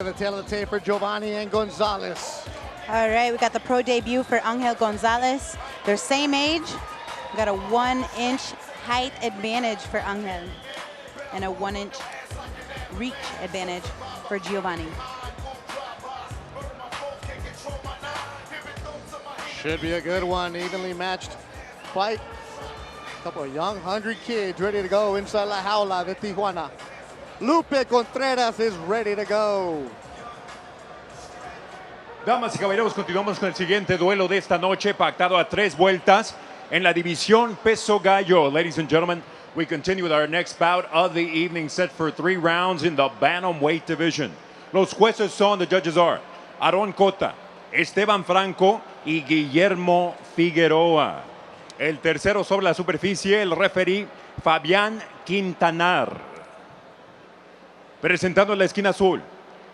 The tail of the tape for Giovannie and Gonzalez. All right, we got the pro debut for Angel Gonzalez. They're same age. We got a 1-inch height advantage for Angel and a 1-inch reach advantage for Giovannie. Should be a good one, evenly matched fight. A couple of young, hungry kids ready to go inside La Jaula de Tijuana. Lupe Contreras is ready to go. Damas y caballeros, continuamos con el siguiente duelo de esta noche, pactado a 3 vueltas en la división peso gallo. Ladies and gentlemen, we continue with our next bout of the evening, set for 3 rounds in the bantamweight division. Los jueces son, the judges are Aarón Cota, Esteban Franco y Guillermo Figueroa. El tercero sobre la superficie, el referí Fabián Quintanar. Presentando en la esquina azul,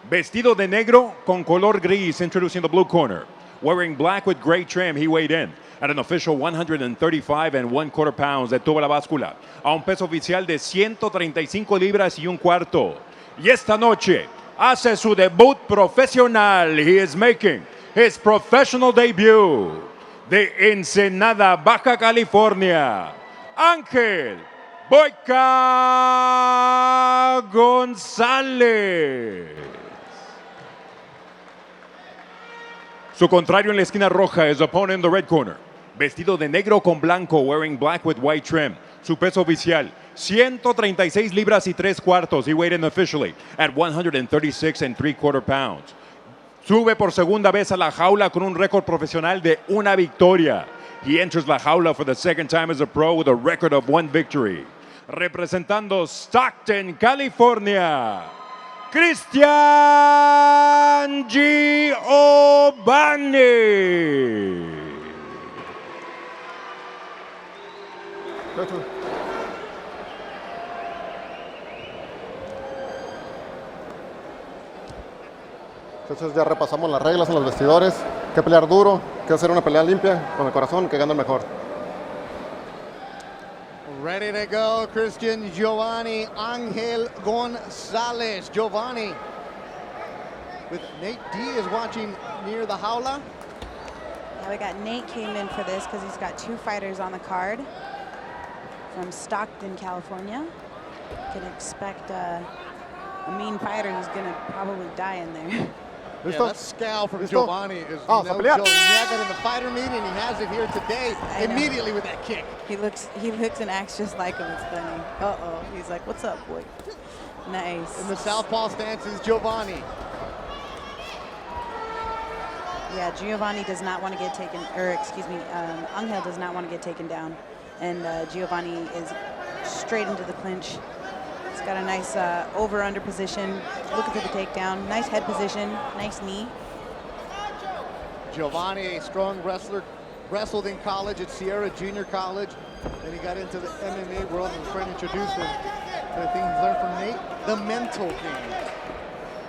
vestido de negro con color gris, introducing the blue corner. Wearing black with gray trim, he weighed in at an official 135 1/4 pounds. Detuvo la báscula a un peso oficial de 135 libras y un cuarto. Y esta noche hace su debut profesional. He is making his professional debut de Ensenada, Baja California, Ángel Boyka González. Su contrario en la esquina roja, his opponent in the red corner. Vestido de negro con blanco, wearing black with white trim. Su peso oficial, 136 libras y 3 cuartos. He weighed in officially at 136 3/4 pounds. Sube por segunda vez a la jaula con un récord profesional de 1 victoria. He enters la jaula for the second time as a pro with a record of 1 victory. Representando Stockton, California, Cristian Giovanni. Entonces ya repasamos las reglas en los vestidores. Que pelear duro, que hacer una pelea limpia, con el corazón, que gane el mejor. Ready to go, Christian Giovannie Angel Gonzalez. Giovannie with Nate Diaz watching near the jaula. Yeah, we got Nate came in for this because he's got 2 fighters on the card from Stockton, California. Can expect a mean fighter who's gonna probably die in there. Yeah, that scowl from Giovannie is no joke. He had that in the fighter meeting, and he has it here today immediately with that kick. He looks and acts just like him. It's funny. Uh-oh. He's like, what's up, boy? Nice. In the southpaw stance is Giovannie. Yeah, Giovannie does not want to get taken, or excuse me, Angel does not want to get taken down. And Giovannie is straight into the clinch. He's got a nice over-under position, looking for the takedown. Nice head position, nice knee. Giovannie, a strong wrestler, wrestled in college at Sierra Junior College. Then he got into the MMA world, and his friend introduced him to the things learned from Nate, the mental game.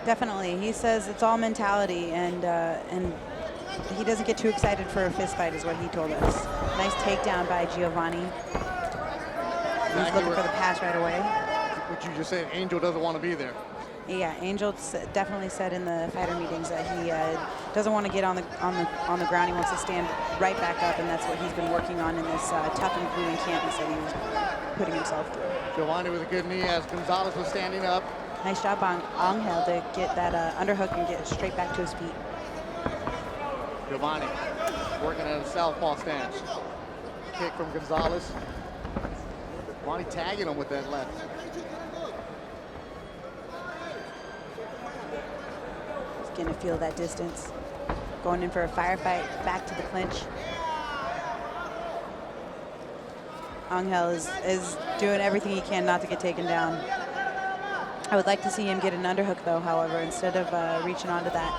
Definitely, he says it's all mentality, and he doesn't get too excited for a fist fight, is what he told us. Nice takedown by Giovannie. He's looking for the pass right away. What you just said, Angel doesn't want to be there. Yeah, Angel definitely said in the fighter meetings that he doesn't want to get on the ground. He wants to stand right back up, and that's what he's been working on in this tough and grueling camp he said he was putting himself through. Giovannie with a good knee as Gonzalez was standing up. Nice job on Angel to get that underhook and get straight back to his feet. Giovannie working at a southpaw stance. Kick from Gonzalez. Giovannie tagging him with that left. Going to feel that distance. Going in for a firefight, back to the clinch. Angel is doing everything he can not to get taken down. I would like to see him get an underhook though, however, instead of reaching onto that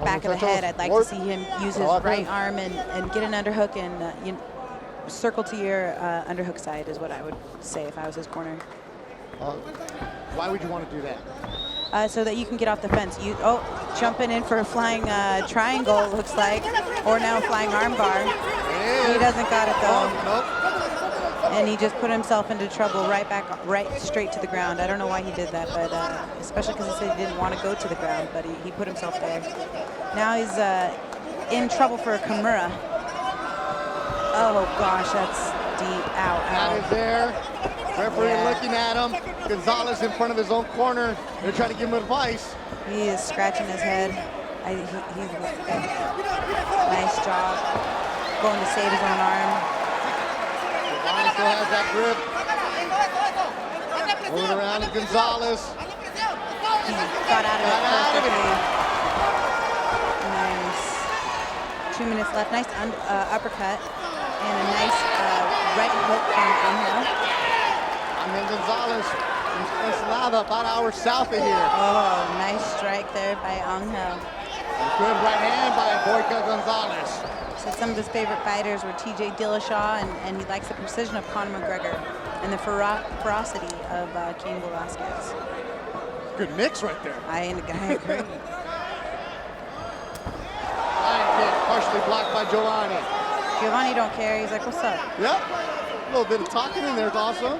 back of the head. I'd like to see him use his right arm and get an underhook and circle to your underhook side is what I would say if I was his corner. Why would you want to do that? So that you can get off the fence. Jumping in for a flying triangle, looks like, or now flying armbar. He doesn't got it though. Nope. And he just put himself into trouble right straight to the ground. I don't know why he did that, but especially because he said he didn't want to go to the ground, but he put himself there. Now he's in trouble for a Kimura. Oh gosh, that's deep. Ow, ow. That is there. Referee looking at him. Gonzalez in front of his own corner. They're trying to give him advice. He is scratching his head. Nice job. Going to save his own arm. Giovannie still has that grip. Moving around to Gonzalez. He got out of it perfectly. Nice. 2 minutes left. Nice uppercut. And a nice right hook from Angel. Angel Gonzalez. Ensenada, about an hour south of here. Oh, nice strike there by Angel. Good right hand by Boyka Gonzalez. Said some of his favorite fighters were T.J. Dillashaw, and he likes the precision of Conor McGregor and the ferocity of Cain Velasquez. Good mix right there. I agree. Line kick, partially blocked by Giovannie. Giovannie don't care. He's like, what's up? Yep. A little bit of talking in there also.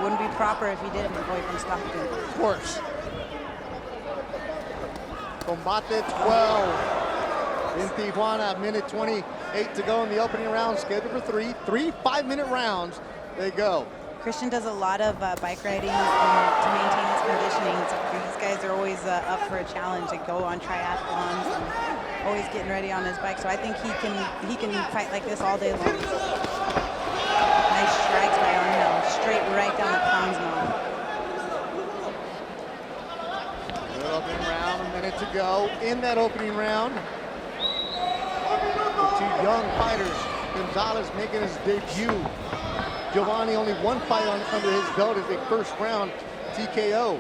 Wouldn't be proper if he didn't, boy from Stockton. Of course. Combate 12 in Tijuana, minute 28 to go in the opening round, scheduled for three 5-minute rounds. They go. Christian does a lot of bike riding to maintain his conditioning. So these guys are always up for a challenge. They go on triathlons and always getting ready on his bike. So I think he can fight like this all day long. Nice strikes by Angel, straight right down the clown's mouth. Good opening round, a minute to go in that opening round. The two young fighters, Gonzalez making his debut. Giovannie only one fight under his belt is a first round TKO.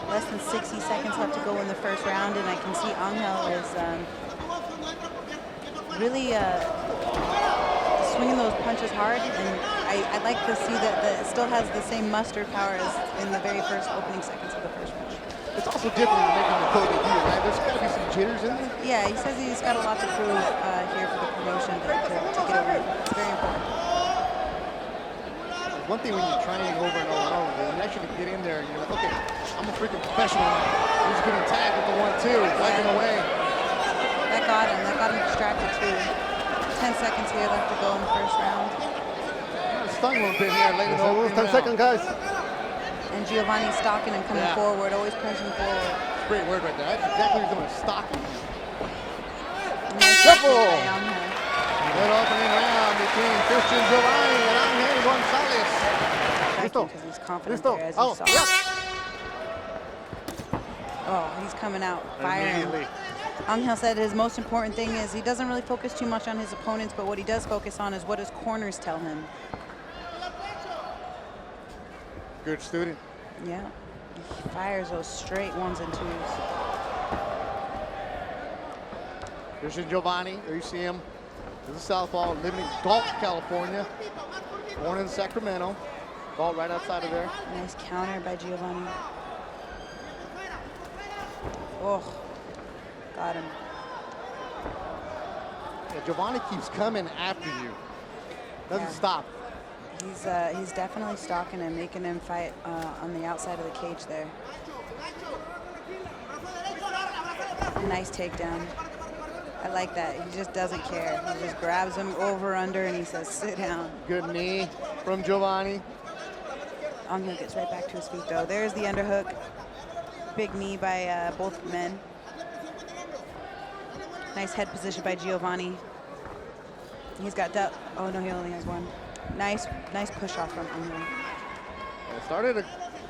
Less than 60 seconds left to go in the first round, and I can see Angel is really swinging those punches hard, and I like to see that it still has the same muster power as in the very first opening seconds of the first round. It's also different than making the pro debut, right? There's got to be some jitters in there. Yeah, he says he's got a lot to prove here for the promotion to get a win. It's very important. One thing when you're training over and over and over, when you actually get in there and you're like, okay, I'm a freaking professional now. He's getting tagged with the 1-2, wiping away. That got him distracted too. 10 seconds here left to go in the first round. Stung a little bit here late in the opening 10 seconds, guys. And Giovanni stalking and coming forward, always pushing forward. Great word right there. That's exactly what he's doing, stalking. Triple! Good opening round between Christian Giovannie and Angel Gonzalez. Because he's confident there, as you saw. Oh, he's coming out firing. Angel said his most important thing is he doesn't really focus too much on his opponents, but what he does focus on is what his corners tell him. Good student. Yeah, he fires those straight 1s and 2s. Christian Giovannie, there you see him. This is Southpaw, living in Galt, California. Born in Sacramento. Galt right outside of there. Nice counter by Giovannie. Oh, got him. Yeah, Giovannie keeps coming after you. Doesn't stop. He's definitely stalking and making him fight on the outside of the cage there. Nice takedown. I like that. He just doesn't care. He just grabs him over, under, and he says, sit down. Good knee from Giovannie. Angel gets right back to his feet, though. There's the underhook. Big knee by both men. Nice head position by Giovannie. He's got that. Oh, no, he only has one. Nice push off from Angel. It started a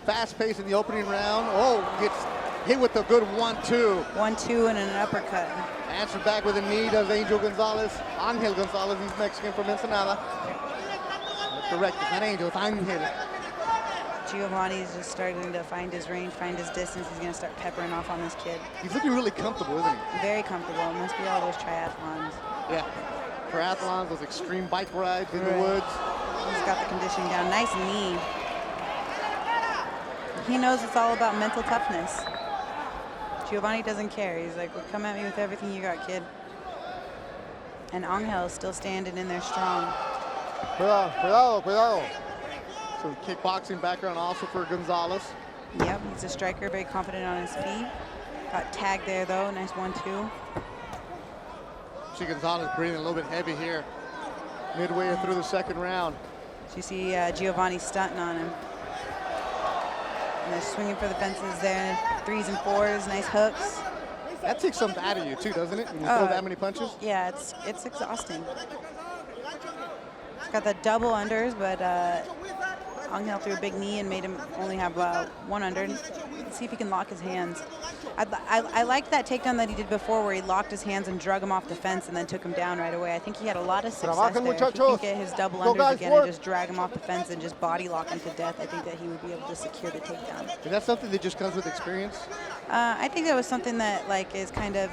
fast pace in the opening round. Oh, gets hit with a good 1-2. 1-2 and an uppercut. Answer back with a knee does Angel Gonzalez. Angel Gonzalez, he's Mexican from Ensenada. Correct, it's not Angel, it's Angel. Giovanni's just starting to find his range, find his distance. He's gonna start peppering off on this kid. He's looking really comfortable, isn't he? Very comfortable. It must be all those triathlons. Yeah, triathlons, those extreme bike rides in the woods. He's got the conditioning down. Nice knee. He knows it's all about mental toughness. Giovannie doesn't care. He's like, well, come at me with everything you got, kid. And Angel is still standing in there strong. Cuidado. Some kickboxing background also for Gonzalez. Yep, he's a striker, very confident on his feet. Got tagged there though, nice 1-2. See Gonzalez breathing a little bit heavy here, midway through the second round. So you see Giovanni stunting on him. And they're swinging for the fences there, 3s and 4s, nice hooks. That takes something out of you too, doesn't it? When you throw that many punches? Yeah, it's exhausting. He's got the double unders, but Angel threw a big knee and made him only have 1 under. Let's see if he can lock his hands. I liked that takedown that he did before where he locked his hands and drug him off the fence and then took him down right away. I think he had a lot of success there. If he can get his double unders again and just drag him off the fence and just body lock him to death, I think that he would be able to secure the takedown. Is that something that just comes with experience? I think that was something that like is kind of,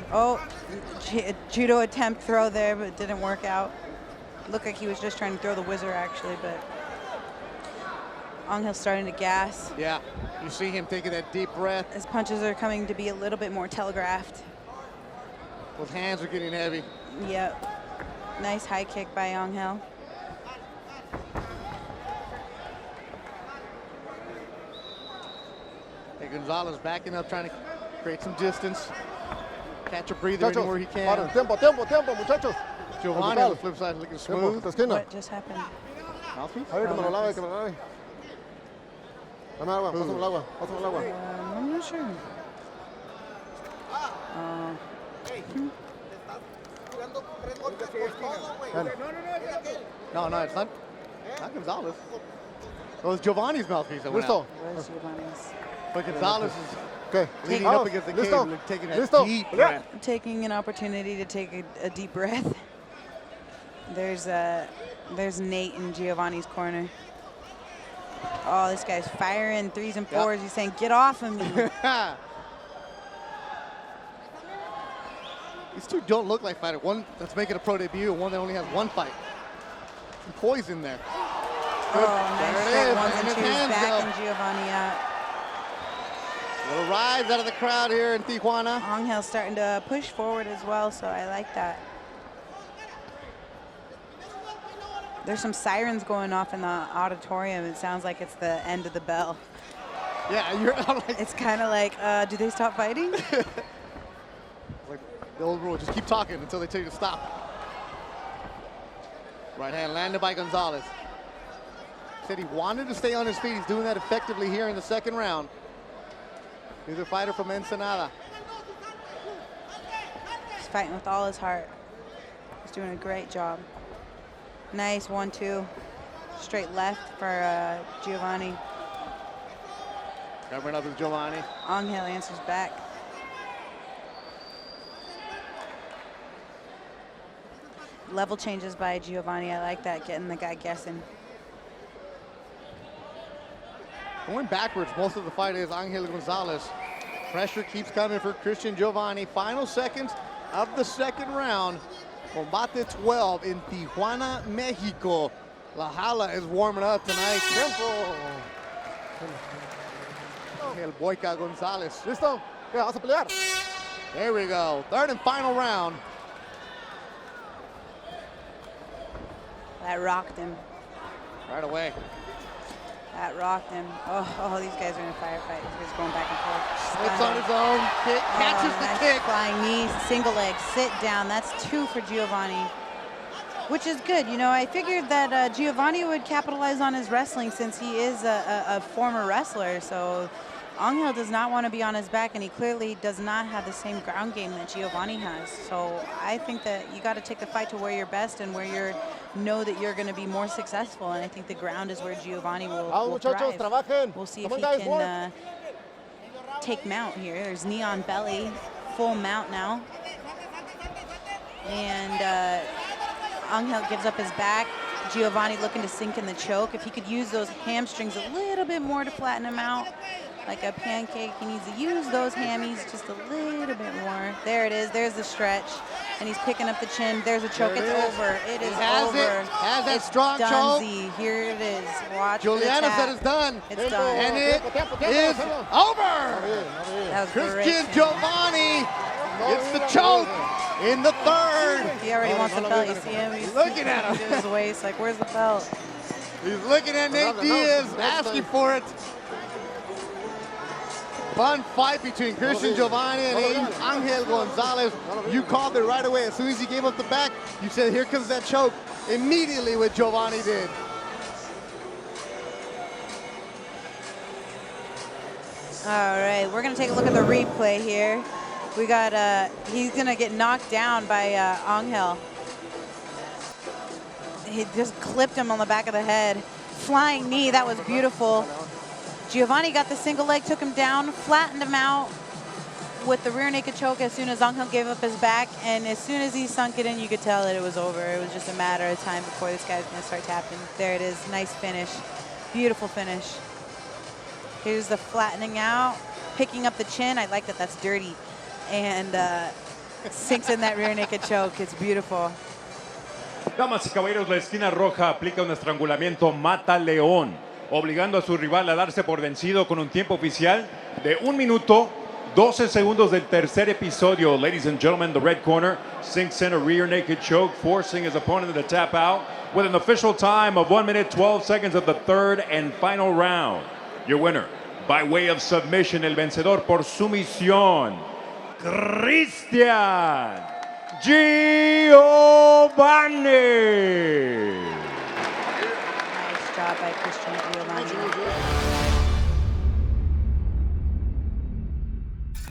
judo attempt throw there, but it didn't work out. Looked like he was just trying to throw the whizzer actually, but Angel's starting to gas. Yeah, you see him taking that deep breath. His punches are coming to be a little bit more telegraphed. His hands are getting heavy. Yep. Nice high kick by Angel. Hey, Gonzalez backing up, trying to create some distance. Catch a breather anywhere he can. Tiempo, muchachos. Giovanni on the flip side looking smooth. What just happened? Mouthpiece? A ver, que me lo lave. Dame agua, pásame el agua. I'm not sure. No, it's not Gonzalez. It was Giovanni's mouthpiece that went out. Where's Giovanni's? But Gonzalez is leaning up against the cage, taking a deep breath. Taking an opportunity to take a deep breath. There's Nate in Giovanni's corner. Oh, this guy's firing 3s and 4s. He's saying, get off of me. These two don't look like fighters. One that's making a pro debut and one that only has 1 fight. Some poison there. Nice straight 1s and 2s, backing Giovanni out. Little rise out of the crowd here in Tijuana. Angel's starting to push forward as well, so I like that. There's some sirens going off in the auditorium. It sounds like it's the end of the bell. Yeah, you're not like... It's kind of like, do they stop fighting? Like the old rule, just keep talking until they tell you to stop. Right hand landed by Gonzalez. Said he wanted to stay on his feet. He's doing that effectively here in the second round. He's a fighter from Ensenada. He's fighting with all his heart. He's doing a great job. Nice 1-2. Straight left for Giovanni. Covering up with Giovanni. Angel answers back. Level changes by Giovanni. I like that, getting the guy guessing. Going backwards, most of the fight is Angel Gonzalez. Pressure keeps coming for Christian Giovanni. Final seconds of the second round. Combate 12 in Tijuana, Mexico. La Jaula is warming up tonight. Tempo. El Boyka Gonzalez. Listo. Vamos a pelear. There we go. Third and final round. That rocked him. Right away. That rocked him. Oh, these guys are in a firefight. These guys going back and forth. Slips on his own. Kick, catches the nice kick. Flying knee, single leg, sit down. That's 2 for Giovanni, which is good. You know, I figured that Giovanni would capitalize on his wrestling since he is a former wrestler. So Angel does not want to be on his back, and he clearly does not have the same ground game that Giovanni has. So I think that you got to take the fight to where you're best and where you know that you're going to be more successful. And I think the ground is where Giovanni will thrive. We'll see if he can take mount here. There's knee on belly, full mount now. And Angel gives up his back. Giovanni looking to sink in the choke. If he could use those hamstrings a little bit more to flatten him out, like a pancake, he needs to use those hammies just a little bit more. There it is. There's the stretch. And he's picking up the chin. There's a choke. It's over. It is over. Has that strong choke. choke. Here it is. Watch Juliana said it's done. It's done. And it is over. That was Christian great. Giovanni Gets the choke in the third. He already wants the belt. You see him? He's Looking at him. his waist, like, where's the belt? He's looking at Nate Diaz, asking for it. Fun fight between Christian Giovannie and Angel Gonzalez. You called it right away. As soon as he gave up the back, you said, here comes that choke. Immediately what Giovannie did. All right, we're gonna take a look at the replay here. We got, he's gonna get knocked down by Angel. He just clipped him on the back of the head. Flying knee, that was beautiful. Giovannie got the single leg, took him down, flattened him out with the rear naked choke as soon as Angel gave up his back. And as soon as he sunk it in, you could tell that it was over. It was just a matter of time before this guy's gonna start tapping. There it is, nice finish, beautiful finish. Here's the flattening out, picking up the chin. I like that, that's dirty. And sinks in that rear naked choke, it's beautiful. Damas y caballeros, la esquina roja aplica un estrangulamiento mata león, obligando a su rival a darse por vencido con un tiempo oficial de 1 minuto, 12 segundos del tercer episodio. Ladies and gentlemen, the red corner sinks in a rear naked choke, forcing his opponent to tap out with an official time of 1 minute, 12 seconds of the third and final round. Your winner, by way of submission, el vencedor por sumisión, Christian Giovannie. Nice job by Christian Giovannie.